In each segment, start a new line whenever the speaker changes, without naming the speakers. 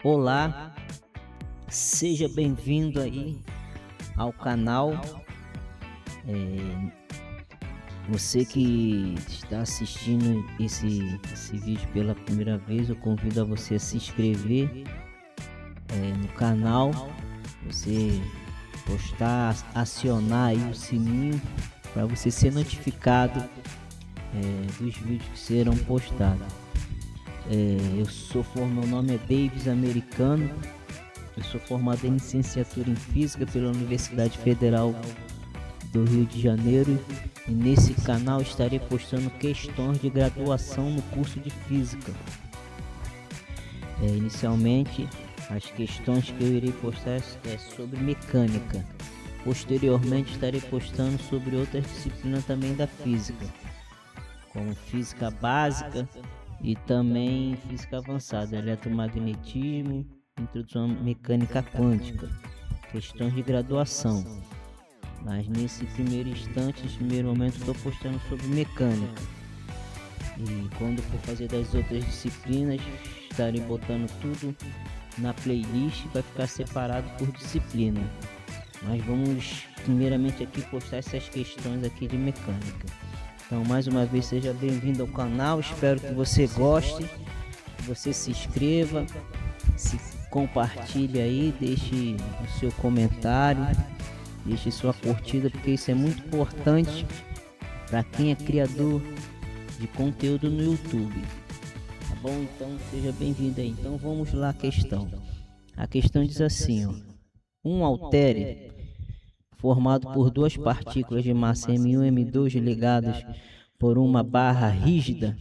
Olá, seja bem-vindo aí ao canal. Você que está assistindo esse vídeo pela primeira vez, eu convido a você a se inscrever no canal, você postar, acionar aí o sininho para você ser notificado dos vídeos que serão postados. Meu nome é Davis Americano, eu sou formado em licenciatura em Física pela Universidade Federal do Rio de Janeiro e nesse canal estarei postando questões de graduação no curso de Física. Inicialmente, as questões que eu irei postar é sobre mecânica. Posteriormente estarei postando sobre outras disciplinas também da Física, como Física Básica e também Física Avançada, Eletromagnetismo, Introdução à Mecânica Quântica, questões de graduação. Mas nesse primeiro momento, estou postando sobre mecânica. E quando for fazer das outras disciplinas, estarei botando tudo na playlist, vai ficar separado por disciplina. Mas vamos primeiramente aqui postar essas questões aqui de mecânica. Então, mais uma vez, seja bem-vindo ao canal, espero que você goste, que você se inscreva, se compartilhe aí, deixe o seu comentário, deixe sua curtida, porque isso é muito importante para quem é criador de conteúdo no YouTube. Tá bom? Então, seja bem-vindo aí. Então, vamos lá a questão. A questão diz assim, ó. Um haltere formado por duas partículas de massa M1 e M2 ligadas por uma barra rígida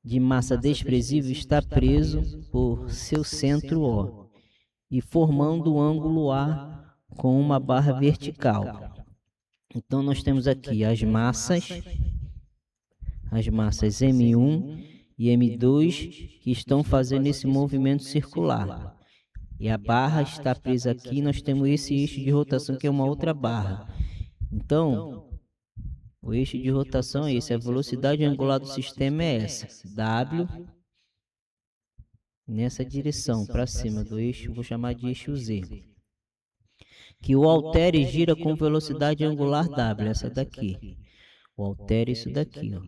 de massa desprezível está preso por seu centro O e formando um ângulo A com uma barra vertical. Então nós temos aqui as massas M1 e M2 que estão fazendo esse movimento circular. E a barra está presa aqui, nós temos esse eixo de rotação que é uma outra barra. Então, o eixo de rotação é esse, a velocidade angular do sistema é essa, W, nessa direção, para cima do eixo, vou chamar de eixo Z. Que o haltere gira com velocidade angular W, essa daqui. O haltere é isso daqui, ó.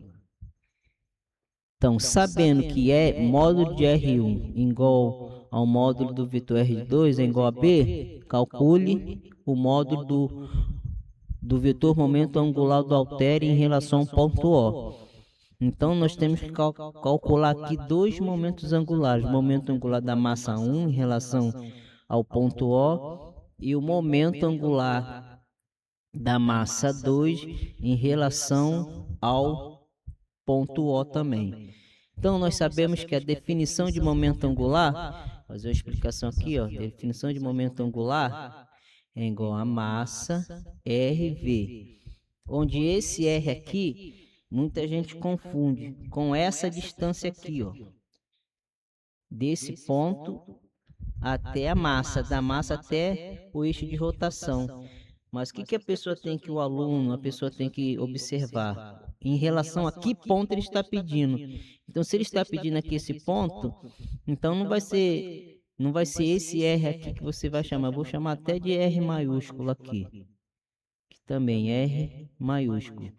Então, sabendo que é módulo de R1 igual ao módulo do vetor R2 é igual a B, calcule o módulo do vetor momento angular do haltere em relação ao ponto O. Então, nós temos que calcular aqui dois momentos angulares. O momento angular da massa 1 em relação ao ponto O e o momento angular da massa 2 em relação ao ponto O também. Então, nós sabemos que a definição de momento angular, vou fazer uma explicação aqui, ó, definição de momento angular é igual a massa RV, onde esse R aqui, muita gente confunde com essa distância aqui, ó, desse ponto até a massa, da massa até o eixo de rotação. Mas o que a pessoa tem que, a pessoa tem que observar? Em relação a que ponto ele está pedindo. Então, se ele está pedindo aqui esse ponto, então não vai ser esse R aqui que você vai chamar. Vou chamar até de R maiúsculo aqui. Que também é R maiúsculo.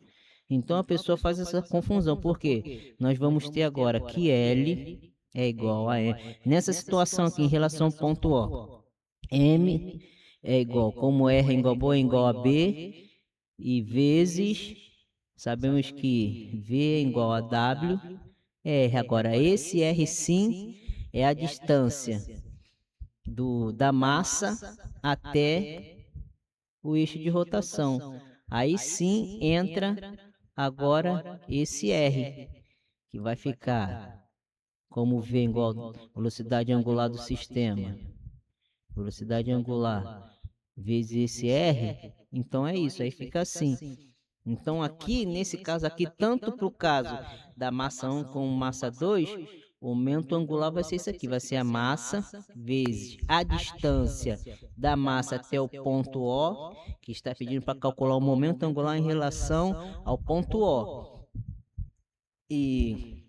Então, a pessoa faz essa confusão. Porque nós vamos ter agora que L é igual a E. Nessa situação aqui, em relação ao ponto O, M é igual, como R é igual a B, e vezes, sabemos que V é igual a W, R. Agora, esse R sim é a distância da massa até o eixo de rotação. Aí sim entra agora esse R, que vai ficar como V igual a velocidade angular do sistema. Velocidade angular vezes esse R, então é isso, aí fica assim. Então aqui, nesse caso aqui, tanto para o caso da massa 1 com massa 2, o momento angular vai ser isso aqui, vai ser a massa vezes a distância da massa até o ponto O, que está pedindo para calcular o momento angular em relação ao ponto O. E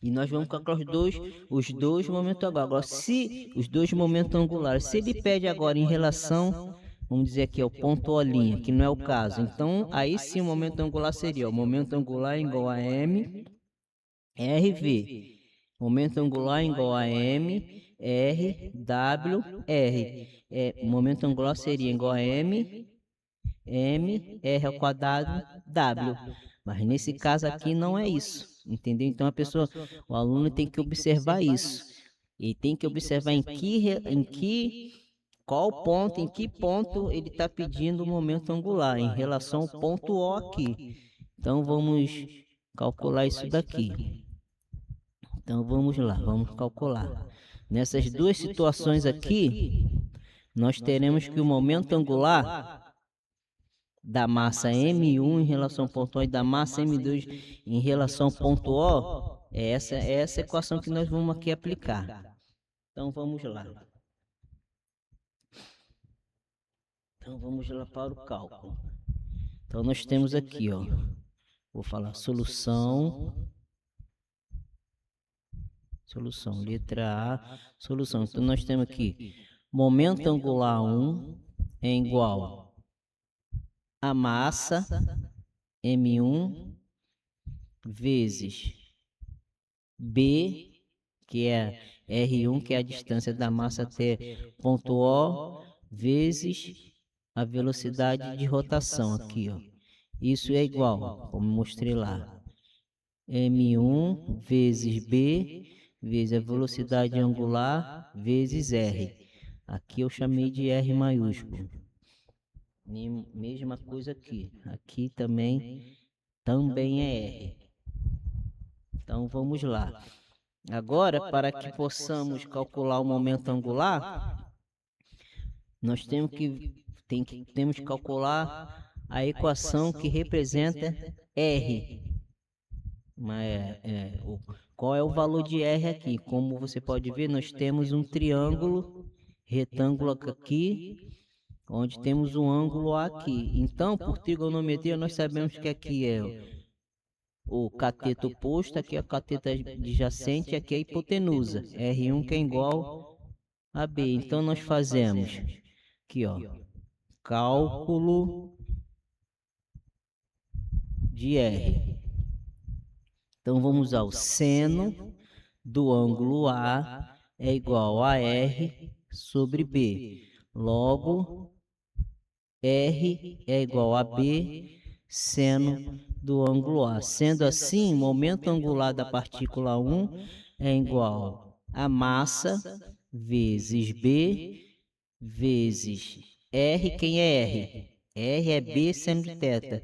E nós vamos calcular os dois momentos angulares. Agora, se os dois momentos angulares, se ele pede agora em relação, vamos dizer aqui, ao ponto O', que não é o caso. Então, aí sim o momento angular seria, o momento angular é igual a M, RV. Momento angular é igual a M, R, W, R. O momento angular seria igual a M, R ao quadrado, W. Mas nesse caso aqui não é isso, entendeu? Então o aluno tem que observar isso. E tem que observar qual ponto, em que ponto ele está pedindo o momento angular em relação ao ponto O aqui. Então vamos calcular isso daqui. Então vamos lá, vamos calcular. Nessas duas situações aqui, nós teremos que o momento angular da massa M1 em relação ao ponto O e da massa M2 em relação ao ponto O, é essa equação que nós vamos aqui aplicar. Então vamos lá. Então vamos lá para o cálculo. Então nós temos aqui, ó, vou falar solução, letra A, solução. Então nós temos aqui, momento angular 1 é igual a massa M1 vezes B, que é R1, que é a distância da massa até ponto O, vezes a velocidade de rotação aqui, ó. Isso é igual, como mostrei lá, M1 vezes B, vezes a velocidade angular, vezes R. Aqui eu chamei de R maiúsculo. Mesma coisa aqui. Aqui também é R. Então vamos lá. Agora, para que possamos calcular o momento angular, nós temos que calcular a equação que representa R. Qual é o valor de R aqui? Como você pode ver, nós temos um triângulo retângulo aqui, onde temos um ângulo aqui. Então, por trigonometria, nós sabemos que aqui é o cateto oposto, aqui é o cateto adjacente, aqui é a hipotenusa. R1 que é igual a B. Então, nós fazemos aqui, ó, cálculo de R. Então, vamos usar o seno do ângulo A é igual a R sobre B. Logo, R é igual a B, seno do ângulo A. Sendo assim, o momento angular da partícula 1 é igual a massa vezes B vezes R. Quem é R? R é B seno de θ,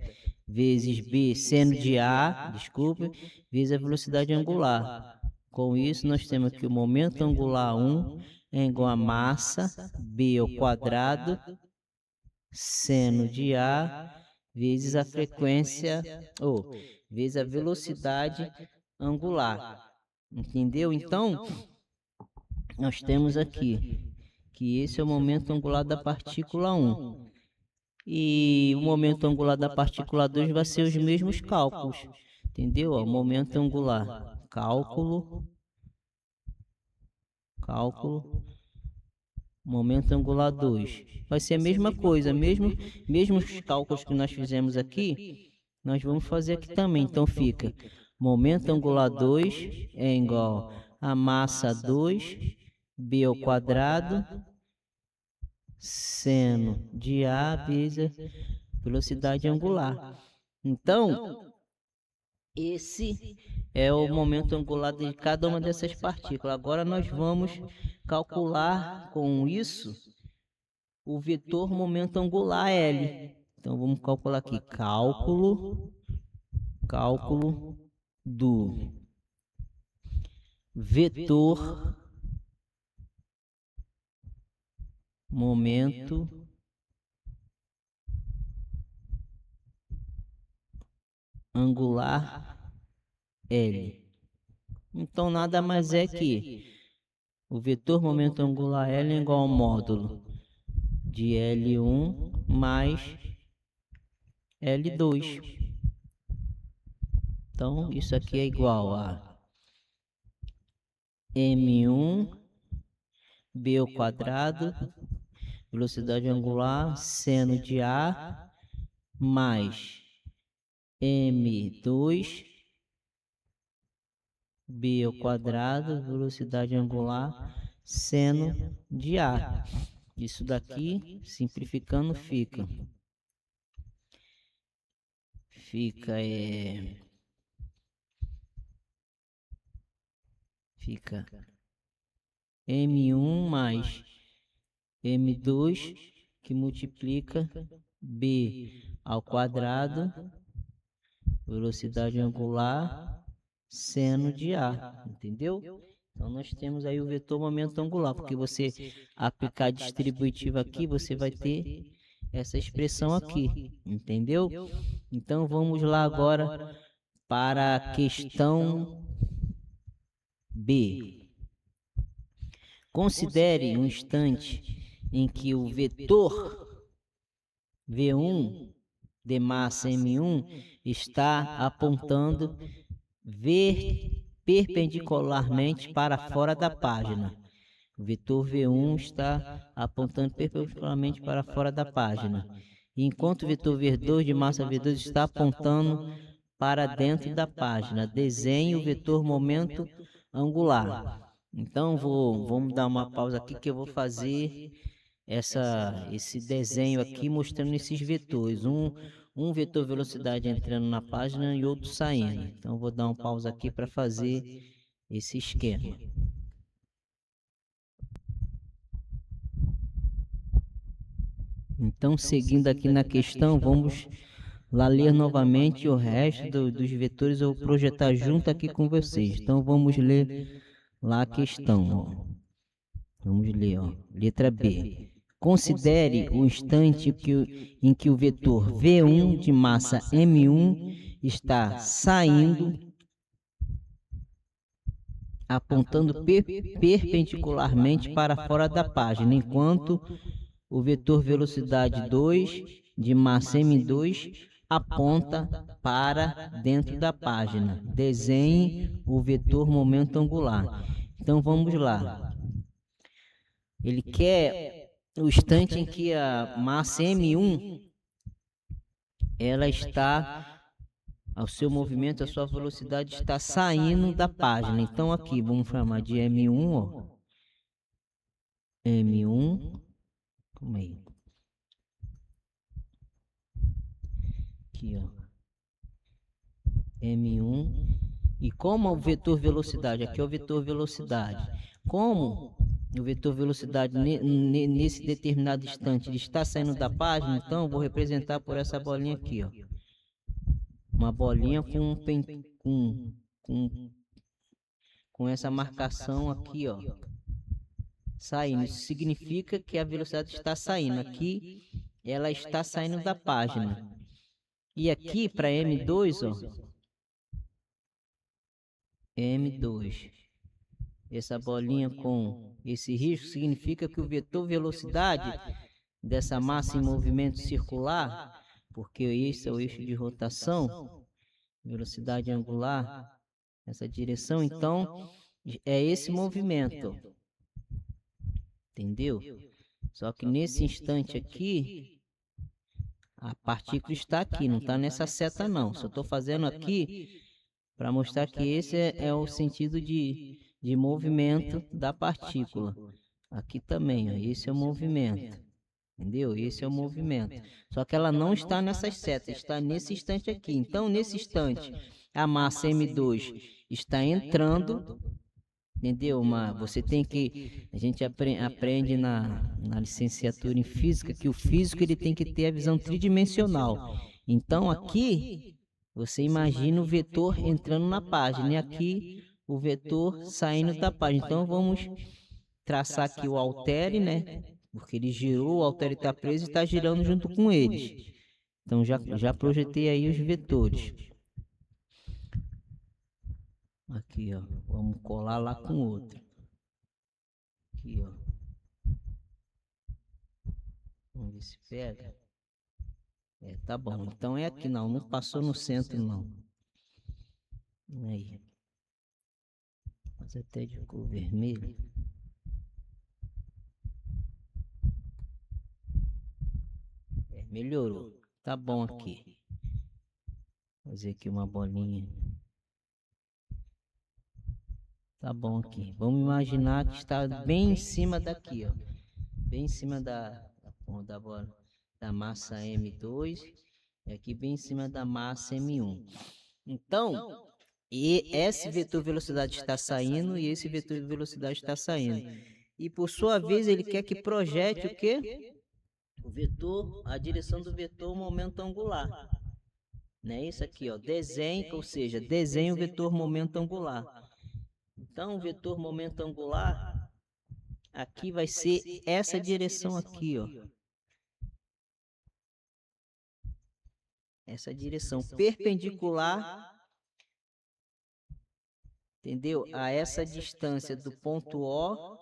vezes B seno de A, desculpe, vezes a velocidade angular. Com isso, nós temos que o momento angular 1 é igual a massa B ao quadrado seno de A vezes a frequência, ou vezes a velocidade angular. Entendeu? Então, nós temos aqui que esse é o momento angular da partícula 1. E o momento angular da partícula 2 vai ser os mesmos cálculos. Entendeu? O momento angular, cálculo, momento angular 2. Vai ser a mesma coisa, mesmos cálculos que nós fizemos aqui, nós vamos fazer aqui também. Então fica, momento angular 2 é igual a massa 2, B ao quadrado, seno de A vezes a velocidade angular. Então, esse é o momento angular de cada uma dessas partículas. Agora nós vamos calcular com isso o vetor momento angular L. Então vamos calcular aqui, cálculo do vetor momento angular L. Então nada mais é que o vetor momento angular L é igual ao módulo de L1 mais L2. Então isso aqui é igual a M1 B ao quadrado, velocidade angular, seno de A, mais M2 B ao quadrado, velocidade angular, seno de A. Isso daqui, simplificando, fica M1 mais M2 que multiplica B ao quadrado, velocidade angular, seno de A, entendeu? Então nós temos aí o vetor momento angular, porque você aplicar distributivo aqui, você vai ter essa expressão aqui, entendeu? Então vamos lá agora para a questão B. Considere um instante em que o vetor V1 de massa M1 está apontando perpendicularmente para fora da página. O vetor V1 está apontando perpendicularmente para fora da página. Enquanto o vetor V2 de massa V2 está apontando para dentro da página. Desenhe o vetor momento angular. Então vamos dar uma pausa aqui que eu vou fazer esse desenho aqui mostrando esses vetores. Um vetor velocidade entrando na página e outro saindo. Então vou dar uma pausa aqui para fazer esse esquema. Então, seguindo aqui na questão, vamos lá ler novamente o resto dos vetores. Eu vou projetar junto aqui com vocês. Então, vamos ler lá a questão. Ó. Vamos ler, ó. Letra B. Considere o instante em que o vetor V1 de massa M1 está saindo, apontando perpendicularmente para fora da página, enquanto o vetor velocidade 2 de massa M2 aponta para dentro da página. Desenhe o vetor momento angular. Então vamos lá. Ele quer o instante em que a massa M1 ela está, ao seu movimento, a sua velocidade está saindo da página. Então aqui vamos chamar de M1, ó. M1, calma aí. Aqui, ó. M1. E como o vetor velocidade, aqui é o vetor velocidade. Como o vetor velocidade nesse determinado instante ele está saindo da página, então eu vou representar por essa bolinha aqui, ó. Uma bolinha com essa marcação aqui, ó. Saindo. Isso significa que a velocidade está saindo. Aqui ela está saindo da página. E aqui para M2, ó. M2. Essa bolinha com esse risco significa que o vetor velocidade dessa massa em movimento circular, porque esse é o eixo de rotação, velocidade angular, essa direção, então é esse movimento, entendeu? Só que nesse instante aqui, a partícula está aqui, não está nessa seta não. Só estou fazendo aqui para mostrar que esse é o sentido de movimento da partícula. Aqui também, ó, esse é o movimento. Entendeu? Esse é o movimento. Só que ela não está nessas setas, está nesse instante aqui. Então, nesse instante, a massa M2 está entrando. Entendeu? Você tem que... A gente aprende na licenciatura em física que o físico ele tem que ter a visão tridimensional. Então, aqui... Você imagina o vetor entrando na página e aqui o vetor saindo da página. Então vamos traçar aqui o haltere, né? Porque ele girou, o haltere está preso e está girando junto com eles. Então já projetei aí os vetores. Aqui, ó. Vamos colar lá com outro. Aqui, ó. Vamos ver se pega. Tá bom. Então é aqui não. Não passou no centro não. Aí. Fazer até de cor vermelha. Melhorou. Tá bom aqui. Vou fazer aqui uma bolinha. Tá bom aqui. Vamos imaginar que está bem em cima daqui, ó. Bem em cima da bola da massa M2 e aqui bem em cima da massa M1. Então, e esse vetor velocidade está saindo e esse vetor velocidade está saindo. E por sua vez ele quer que projete o quê? O vetor, a direção do vetor momento angular. Não é isso aqui, ó, desenho, ou seja, desenho o vetor momento angular. Então, o vetor momento angular aqui vai ser essa direção aqui, ó. Essa direção perpendicular, entendeu? A essa distância do ponto O,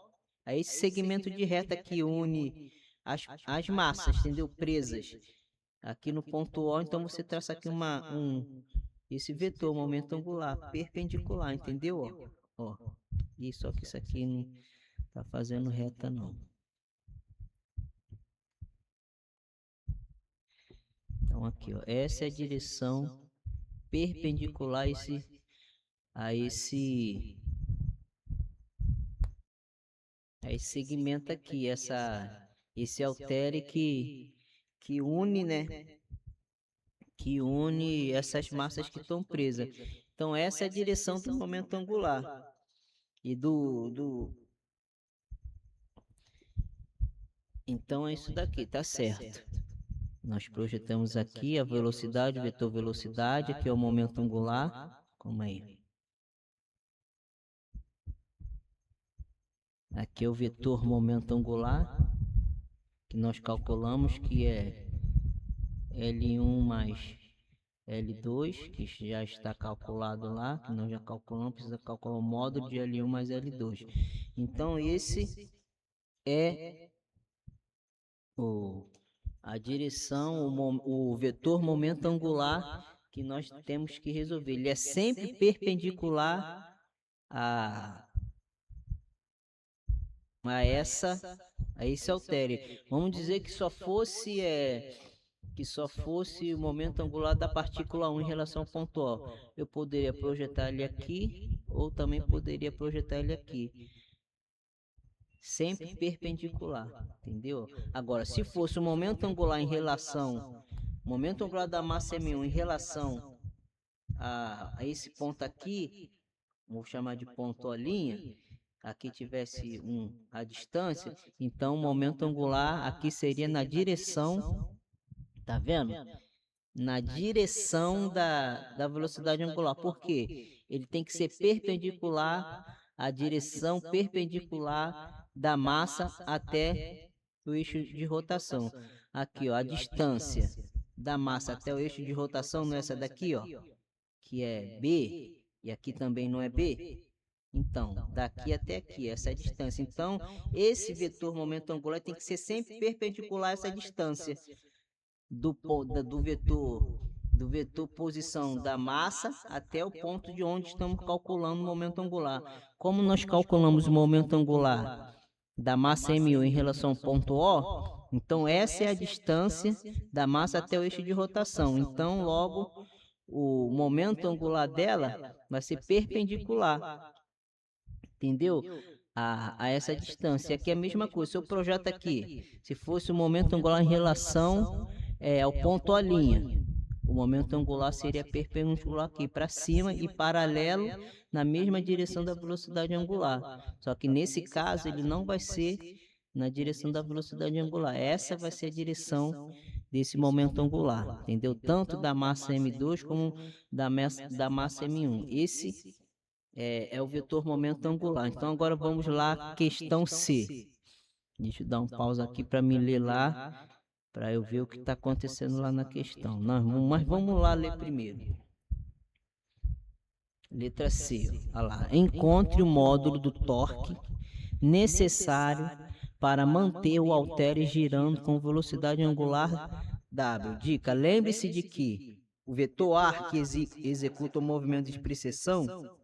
a esse segmento de reta que une as massas, entendeu? Presas aqui no ponto O, então você traça aqui esse vetor momento angular perpendicular, entendeu? Ó, isso aqui, isso aqui não tá fazendo reta não. Então aqui, ó, essa é a direção perpendicular a esse segmento aqui, esse haltere que une, né? Que une essas massas que estão presas. Então essa é a direção do momento angular e então é isso daqui, tá certo. Nós projetamos aqui a velocidade, o vetor velocidade, aqui é o momento angular. Como aí? Aqui é o vetor momento angular, que nós calculamos que é L1 mais L2, que já está calculado lá, que nós já calculamos, precisa calcular o módulo de L1 mais L2. Então esse é a direção, o vetor momento angular que nós temos que resolver. Ele é sempre perpendicular a esse haltere. Vamos dizer que só fosse o momento angular da partícula 1 em relação ao ponto O. Eu poderia projetar ele aqui ou também poderia projetar ele aqui. Sempre perpendicular, entendeu? Agora, se fosse o momento angular momento angular da massa M1 em relação a esse ponto aqui, vou chamar de ponto O', aqui tivesse a distância, então o momento angular aqui seria na direção, tá vendo? Na direção da velocidade angular. Por quê? Ele tem que ser perpendicular à direção perpendicular da massa até o eixo de rotação. Aqui, ó, a distância da massa até o eixo de rotação não é essa daqui, ó, que é B, e aqui também não é B. Então, daqui até aqui, essa é a distância. Então, esse vetor momento angular tem que ser sempre perpendicular a essa distância do vetor posição da massa até o ponto de onde estamos calculando o momento angular. Como nós calculamos o momento angular da massa M1 em relação ao ponto O, então essa é a distância da massa até o eixo de rotação. Então, logo, o momento angular dela vai ser perpendicular, entendeu? A essa distância. Aqui é a mesma coisa. Se eu projeto aqui, se fosse o momento angular em relação ao ponto O', o momento angular seria perpendicular aqui para cima e paralelo na mesma direção da velocidade angular. Só que nesse caso ele não vai ser na direção da velocidade angular. Essa vai ser a direção desse momento angular, entendeu? Tanto da massa M2 como da massa M1. Esse é o vetor momento angular. Então agora vamos lá, questão C. Deixa eu dar um pausa aqui para me ler lá, para eu ver o que está acontecendo lá na questão. Mas vamos lá ler primeiro. Letra C. Olha lá. Encontre o módulo do torque necessário para manter o haltere girando com velocidade angular W. Dica: lembre-se de que o vetor ar que executa o movimento de precessão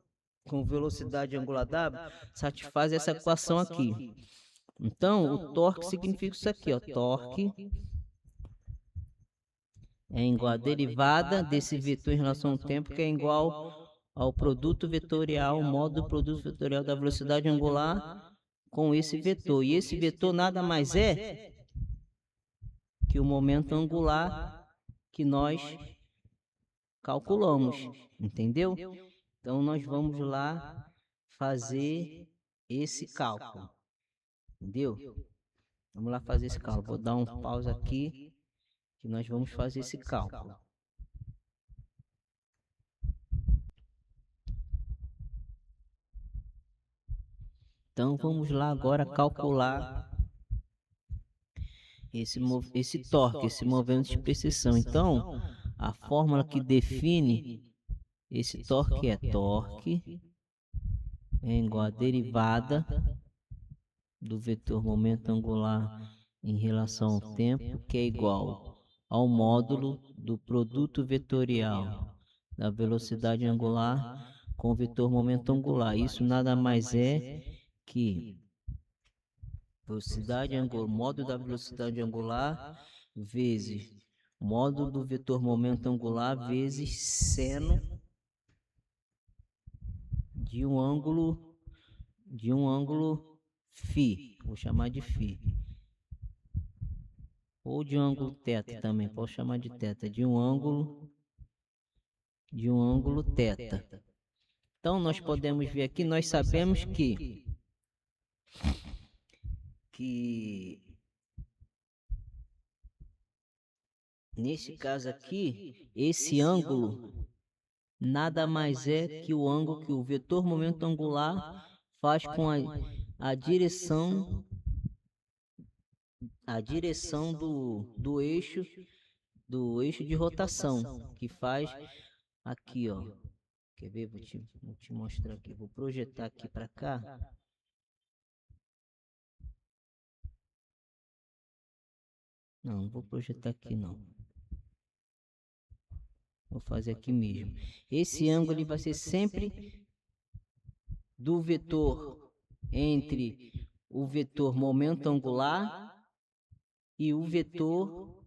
com velocidade angular W satisfaz essa equação aqui. Então, o torque significa isso aqui, ó. Torque é igual a derivada desse vetor em relação ao tempo, que é igual ao produto vetorial, modo do produto vetorial da velocidade angular com esse vetor. E esse vetor nada mais é que o momento angular que nós calculamos, entendeu? Então, nós vamos lá fazer esse cálculo, entendeu? Vamos lá fazer esse cálculo. Vou dar um pause aqui, que nós vamos fazer esse cálculo. Então, vamos lá agora calcular esse torque, esse movimento de precisão. Então, a fórmula que define esse torque é torque é igual a derivada do vetor momento angular em relação ao tempo, que é igual ao módulo do produto vetorial da velocidade angular com o vetor momento angular. Isso nada mais é que velocidade angular, módulo da velocidade angular vezes módulo do vetor momento angular vezes seno de um ângulo φ, vou chamar de φ, ou de um ângulo θ também, posso chamar de θ, de um ângulo θ. Então nós podemos ver aqui, nós sabemos que nesse caso aqui, esse ângulo nada mais é que o ângulo que o vetor momento angular faz com a direção do eixo de rotação, que faz aqui, ó. Quer ver? Vou te mostrar aqui. Vou projetar aqui para cá. Não vou projetar aqui não. Vou fazer aqui mesmo. Esse ângulo ele vai ser sempre do vetor entre o vetor momento angular e o vetor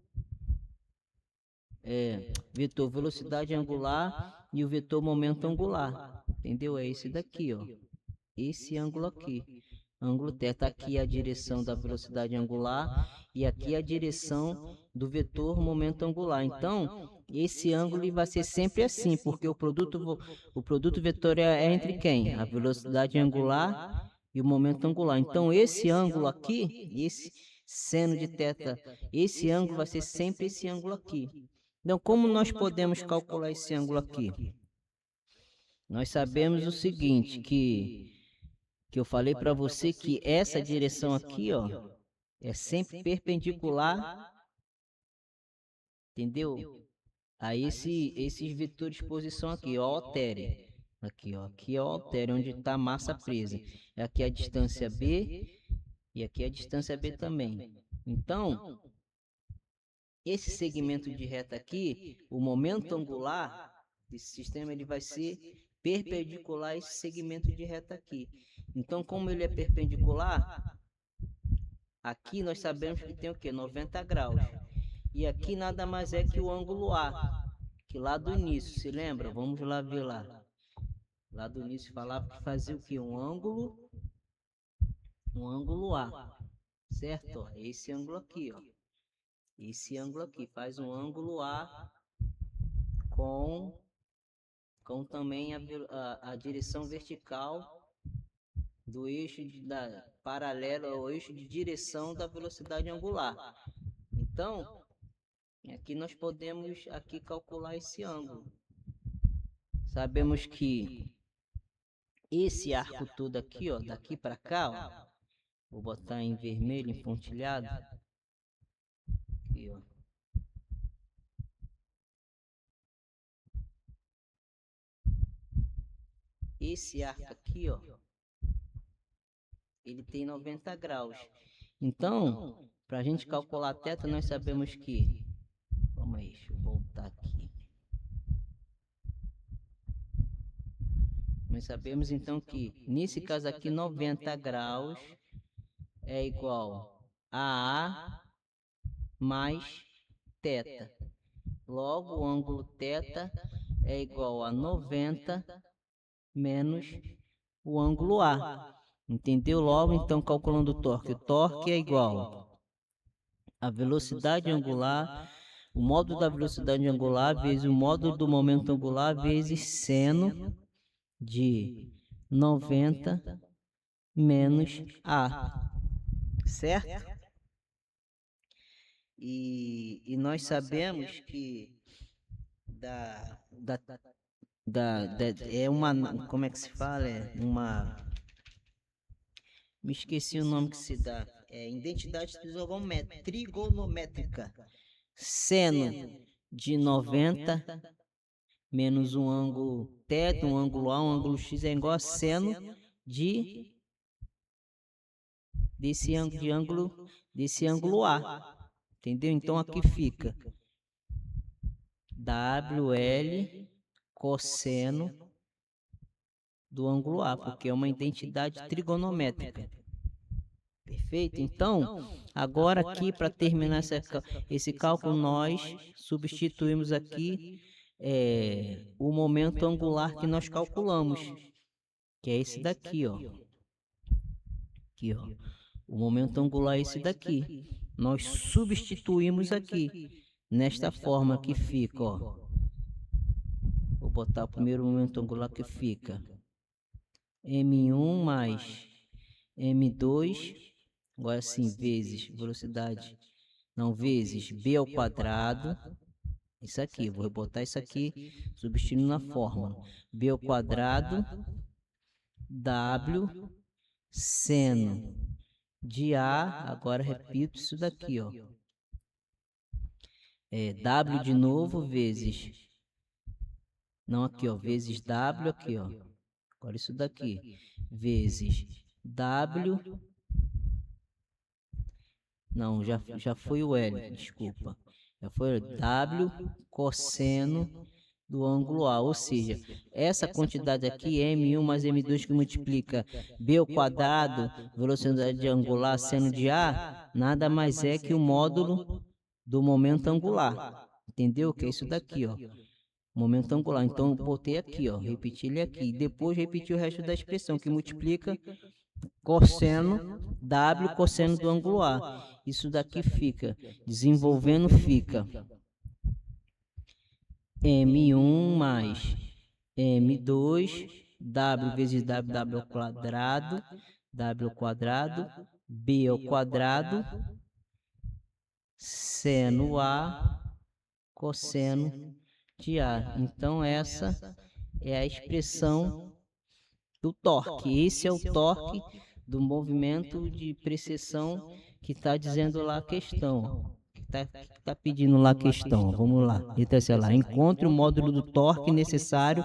velocidade angular e o vetor momento angular. Entendeu? É esse daqui, ó. Esse ângulo aqui. Ângulo θ, aqui é a direção da velocidade angular e aqui é a direção do vetor momento angular. Então, esse ângulo vai ser sempre assim, porque o produto vetorial é entre quem? A velocidade angular e o momento angular. Então, esse ângulo aqui, esse seno de θ, esse ângulo vai ser sempre esse ângulo aqui. Então, como nós podemos calcular esse ângulo aqui? Nós sabemos o seguinte, que eu falei para você que essa direção aqui, ó, é sempre perpendicular, entendeu? A esses vetores de posição aqui, ó, altere. Aqui, ó, aqui é o altere, onde está a massa presa. Aqui é a distância B e aqui é a distância B também. Então, esse segmento de reta aqui, o momento angular desse sistema, ele vai ser perpendicular a esse segmento de reta aqui. Então, como ele é perpendicular, aqui nós sabemos que tem o que? 90 graus. E aqui nada mais é que o ângulo A, que lá do início, se lembra? Vamos lá ver lá. Lá do início falava que fazia o que? Um ângulo A, certo? Ó, esse ângulo aqui, ó. Esse ângulo aqui faz um ângulo A com também a direção vertical do eixo paralelo ao eixo de direção da velocidade angular. Então, aqui nós podemos aqui calcular esse ângulo. Sabemos que esse arco todo aqui, ó, daqui para cá, ó, vou botar em vermelho, em pontilhado. Aqui, ó. Esse arco aqui, ó, ele tem 90 graus. Então, para a gente calcular a θ, nós sabemos que... Vamos aí, deixa eu voltar aqui. Nós sabemos então que, nesse caso aqui, 90 graus é igual a A mais θ. Logo, o ângulo θ é igual a 90 menos o ângulo A. Entendeu? Logo, então, calculando o torque é igual a velocidade angular, o módulo da velocidade angular vezes o módulo do momento angular vezes seno de 90 menos A, certo? E nós sabemos que é uma, como é que se fala? Me esqueci o nome que se dá. É identidade trigonométrica. Seno de 90 menos um ângulo θ, um ângulo A, um ângulo X é igual a seno desse ângulo A. Entendeu? Então aqui fica WL cosseno do ângulo A, porque é uma identidade trigonométrica. Perfeito? Então, agora aqui, para terminar esse cálculo, nós substituímos aqui o momento angular que nós calculamos, que é esse daqui, ó. Aqui, ó. O momento angular é esse daqui. Nós substituímos aqui, nesta forma que fica, ó. Vou botar o primeiro momento angular que fica M1 mais M2, agora sim, vezes velocidade, não, vezes B ao quadrado, isso aqui, vou botar isso aqui, substituindo na fórmula, B ao quadrado, W, seno de A, agora repito isso daqui, ó, W de novo, vezes, não, aqui, ó, vezes W, aqui, ó, agora isso daqui, vezes W, não, já foi o L, desculpa. Já foi W cosseno do ângulo A, ou seja, essa quantidade aqui, M1 mais M2, que multiplica B ao quadrado, velocidade angular, seno de A, nada mais é que o módulo do momento angular. Entendeu? Que é isso daqui, ó. Momento angular. Então, eu botei aqui, ó, repeti ele aqui. Depois, repeti o resto da expressão, que multiplica cosseno W cosseno do ângulo A. Isso daqui fica, desenvolvendo, fica M1 mais M2, W vezes W ao quadrado, B ao quadrado, seno A, cosseno de A. Então, essa é a expressão do torque. Esse é o torque do movimento de precessão que está dizendo lá a questão. Que está pedindo lá a questão. Vamos lá. Letra C lá. Encontre o módulo do torque necessário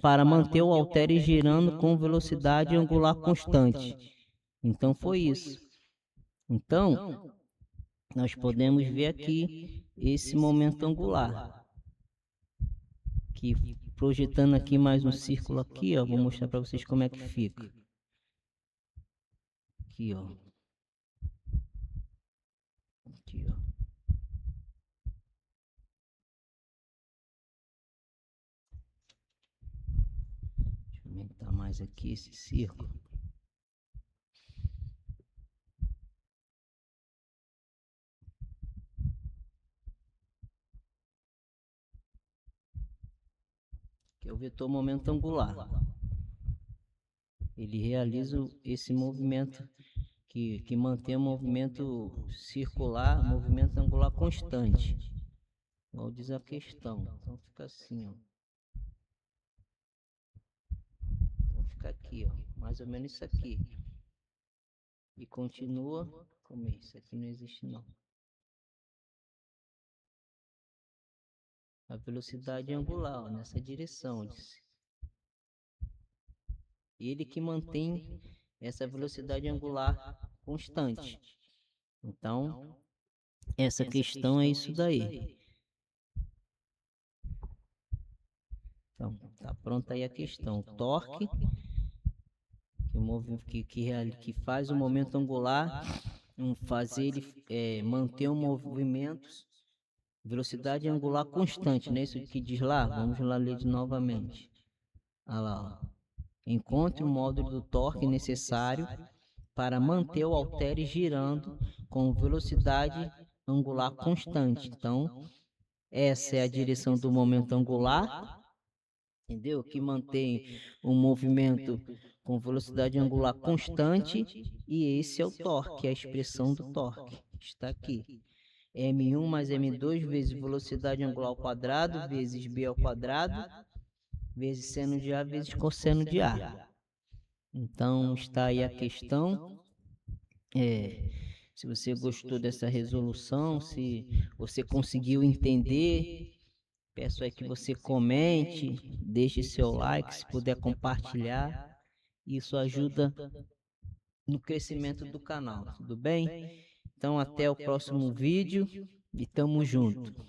para manter o haltere girando com velocidade angular constante. Então foi isso. Então, nós podemos ver aqui esse momento angular. Que projetando aqui mais um círculo aqui, ó, vou mostrar para vocês como é que fica. Aqui, ó. Aqui, ó. Deixa eu aumentar mais aqui esse círculo. Que é o vetor momento angular. Ele realiza esse movimento que mantém o movimento circular, movimento angular constante. Igual diz a questão. Então fica assim, ó. Então fica aqui, ó. Mais ou menos isso aqui. E continua como isso. Aqui não existe não. A velocidade angular, ó, nessa direção. Ele que mantém essa velocidade angular constante. Então, essa questão é isso daí. Então, tá pronta aí a questão. O torque, que faz o momento angular, fazer ele manter o movimento, velocidade angular constante, não é isso que diz lá? Vamos lá ler de novamente. Olha lá, ó. Encontre o módulo do torque necessário para manter o haltere girando com velocidade angular constante. Então, essa é a direção do momento angular, entendeu? Que mantém o movimento com velocidade angular constante, e esse é o torque, a expressão do torque. Está aqui. M1 mais M2 vezes velocidade angular ao quadrado, vezes B ao quadrado, vezes seno de A, vezes cosseno de A. Então, está aí a questão. Se você gostou dessa resolução, se você conseguiu entender, peço aí que você comente, deixe seu like, se puder compartilhar. Isso ajuda no crescimento do canal, tudo bem? Então, até o próximo vídeo e tamo junto.